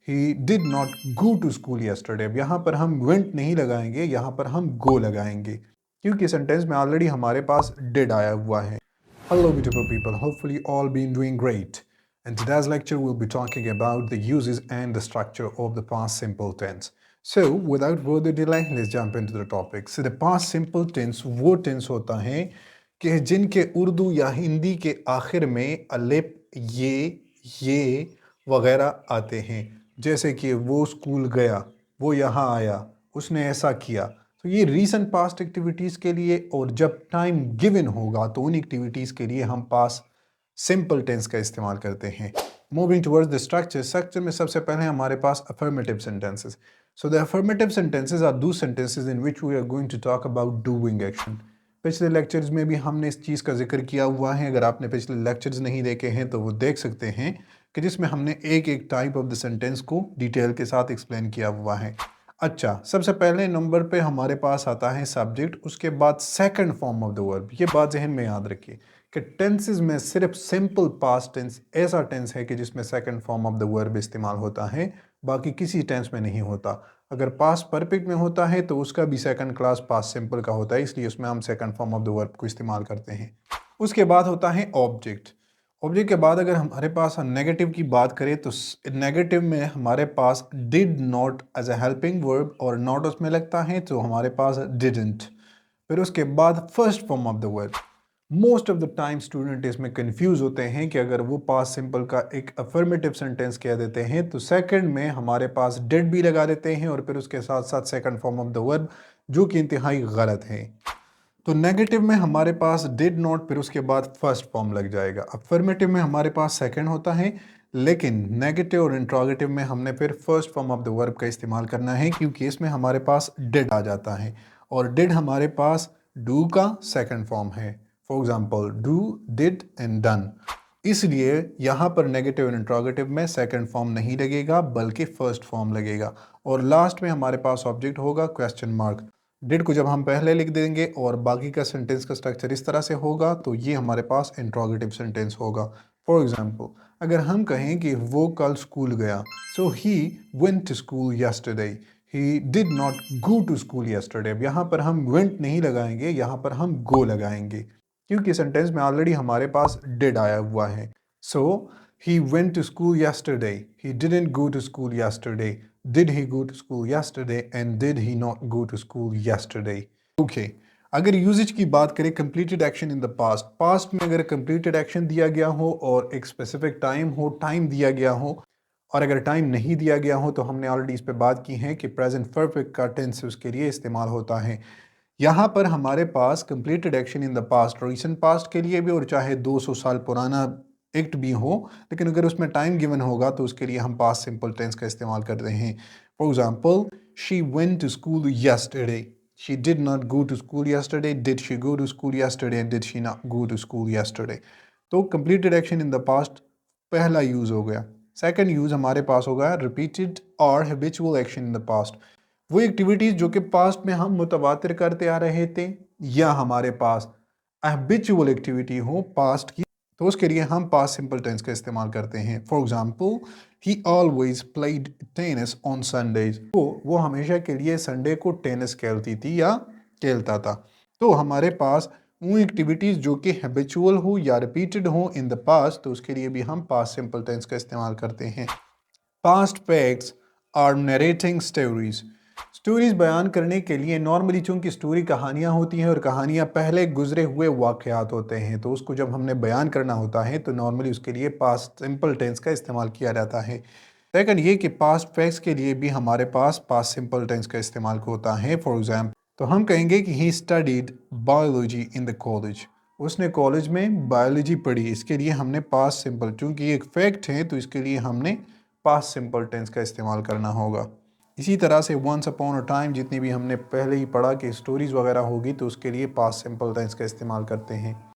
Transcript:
He did not go to school yesterday। अब यहाँ पर हम went नहीं लगाएंगे, यहाँ पर हम go लगाएंगे क्योंकि सेंटेंस में ऑलरेडी हमारे पास did आया हुआ है। Hello beautiful people, hopefully all been doing great. In today's lecture we'll be talking about the uses and the structure of the past simple tense. So without further delay, let's jump into the topic. So the past simple tense वो tense होता है कि जिनके उर्दू या हिंदी के आखिर में अलिफ, ये वगैरह आते हैं। जैसे कि वो स्कूल गया, वो यहाँ आया, उसने ऐसा किया। तो ये रीसेंट पास्ट एक्टिविटीज़ के लिए, और जब टाइम गिवन होगा तो उन एक्टिविटीज़ के लिए हम पास्ट सिंपल टेंस का इस्तेमाल करते हैं। मूविंग टुवर्ड्स द स्ट्रक्चर में सबसे पहले हमारे पास affirmative sentences. So the affirmative sentences are do sentences in which we are going to talk about doing action. पिछले लेक्चर्स में भी हमने इस चीज़ का जिक्र किया हुआ है। अगर आपने पिछले लेक्चर्स नहीं देखे हैं तो वो देख सकते हैं कि जिसमें हमने एक एक टाइप ऑफ द सेंटेंस को डिटेल के साथ एक्सप्लेन किया हुआ है। अच्छा, सबसे पहले नंबर पे हमारे पास आता है सब्जेक्ट, उसके बाद second form of the verb. ये बात जहन में याद रखिए कि टेंसेस में सिर्फ सिंपल पास्ट टेंस ऐसा टेंस है कि जिसमें second form of the verb इस्तेमाल होता है, बाकी किसी टेंस में नहीं होता। अगर पास्ट परफेक्ट में होता है तो उसका भी सेकंड क्लास पास्ट सिंपल का होता है, इसलिए उसमें हम second form of the verb को इस्तेमाल करते हैं। उसके बाद होता है ऑब्जेक्ट। ऑब्जेक्ट के बाद अगर हमारे पास नेगेटिव की बात करें तो नेगेटिव में हमारे पास did not as a helping verb, और नॉट उसमें लगता है तो हमारे पास डिडंट। फिर उसके बाद first form of the verb. Most of the time student इसमें कंफ्यूज होते हैं कि अगर वो पास्ट सिंपल का एक अफर्मेटिव सेंटेंस कह देते हैं तो सेकंड में हमारे पास डिड भी लगा देते हैं और फिर उसके साथ साथ second form of the verb, जो कि इंतहाई गलत है। तो नेगेटिव में हमारे पास डिड नॉट, फिर उसके बाद फर्स्ट फॉर्म लग जाएगा। अफर्मेटिव में हमारे पास सेकंड होता है, लेकिन नेगेटिव और इंट्रोगेटिव में हमने फिर first form of the verb का इस्तेमाल करना है क्योंकि इसमें हमारे पास डिड आ जाता है, और डिड हमारे पास डू का सेकंड फॉर्म है। For example do, did and done. इसलिए यहाँ पर नेगेटिव और इंट्रोगेटिव में सेकंड फॉर्म नहीं लगेगा बल्कि फर्स्ट फॉर्म लगेगा, और लास्ट में हमारे पास ऑब्जेक्ट होगा क्वेश्चन मार्क। डिड को जब हम पहले लिख देंगे और बाकी का सेंटेंस का स्ट्रक्चर इस तरह से होगा तो ये हमारे पास इंट्रोगेटिव सेंटेंस होगा। फॉर एग्जाम्पल अगर हम कहें कि वो कल स्कूल गया, so he went to school yesterday। He did not go to school yesterday। अब यहाँ पर हम वेंट नहीं लगाएंगे, यहाँ पर हम गो लगाएंगे क्योंकि सेंटेंस में ऑलरेडी हमारे पास डिड आया हुआ है। So he went to school yesterday, he didn't go to school yesterday। Did he go to school yesterday and did he not go to school yesterday? Okay. अगर यूजेज की बात करें completed action in the past, past में अगर completed action दिया गया हो और एक स्पेसिफिक टाइम हो, टाइम दिया गया हो, और अगर टाइम नहीं दिया गया हो तो हमने ऑलरेडी इस पे बात की है कि प्रेजेंट परफेक्ट का टेंस उसके लिए इस्तेमाल होता है। यहाँ पर हमारे पास completed action in the past recent past के लिए भी, और चाहे 200 साल पुराना एक्ट भी हो, लेकिन अगर उसमें टाइम गिवन होगा तो उसके लिए हम पास्ट सिंपल टेंस का इस्तेमाल करते हैं। For example she went to school yesterday, she did not go to school yesterday, did she go to school yesterday and did she not go to school yesterday। तो completed action in the past पहला use हो गया। Second use हमारे पास होगा repeated और habitual action in the past. वो activities जो कि पास्ट में हम मुतवातिर करते आ रहे थे, या हमारे पास हैबिचुअल एक्टिविटी हो पास्ट की, तो उसके लिए हम पास्ट सिंपल टेंस का इस्तेमाल करते हैं। For example he always played tennis on Sundays. तो वो हमेशा के लिए संडे को टेनिस खेलती थी या खेलता था। तो हमारे पास वो एक्टिविटीज जो कि हैबिचुअल हो या रिपीटेड हो इन द पास्ट, तो उसके लिए भी हम पास्ट सिंपल टेंस का इस्तेमाल करते हैं। Past facts or narrating stories. Stories बयान करने के लिए नॉर्मली चूंकि स्टोरी कहानियाँ होती हैं और कहानियाँ पहले गुजरे हुए वाक़यात होते हैं, तो उसको जब हमने बयान करना होता है तो नॉर्मली उसके लिए पास्ट सिंपल टेंस का इस्तेमाल किया जाता है। सेकंड ये कि पास्ट फैक्ट्स के लिए भी हमारे पास पास्ट सिंपल टेंस का इस्तेमाल होता है। फॉर एग्जाम्पल तो हम कहेंगे कि he studied biology in the college, उसने कॉलेज में बायोलॉजी पढ़ी। इसके लिए हमने पास्ट सिंपल, चूंकि एक फैक्ट है तो इसके लिए हमने पास्ट सिंपल टेंस का इस्तेमाल करना होगा। इसी तरह से वंस अपॉन अ टाइम जितनी भी हमने पहले ही पढ़ा कि स्टोरीज़ वगैरह होगी तो उसके लिए पास्ट सिंपल टेंस का इस्तेमाल करते हैं।